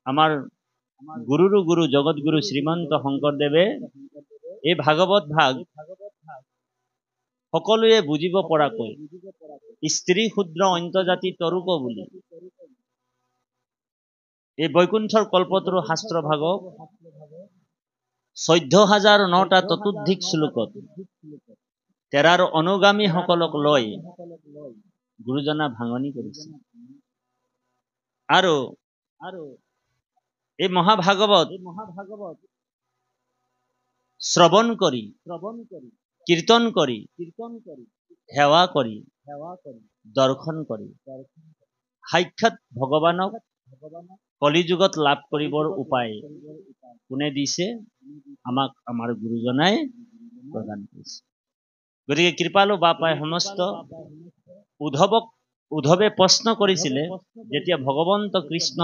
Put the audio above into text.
আমাৰ গুৰুৰো গুৰু জগতগুৰু শ্ৰীমন্ত শংকৰদেৱে এই ভাগৱত ভাগ সকলোৱে বুজিব পৰাকৈ স্ত্ৰী ক্ষুদ্ৰ অন্তজাতি তৰুক বুলি এই বৈকুণ্ঠৰ কল্পতৰু শাস্ত্ৰ ভাগক 14,009টা চতুৰ্ধিক শ্লোকত তেৰাৰ অনুগামী সকলক লৈ গুৰুজনা ভাঙনি কৰিছে। আৰু এই মহাভাগৱত শ্ৰৱণ কৰি কীৰ্তন কৰি সেৱা কৰি দৰ্শন কৰি সাক্ষাৎ ভগৱানক কলিযুগত লাভ কৰিবৰ উপায় কোনে দিছে? আমাক আমাৰ গুৰুজনাই প্ৰদান কৰিছে। গতিকে কৃপালু বাপাই সমস্ত উদ্ধৱে প্ৰশ্ন কৰিছিলে, যেতিয়া ভগৱন্ত কৃষ্ণ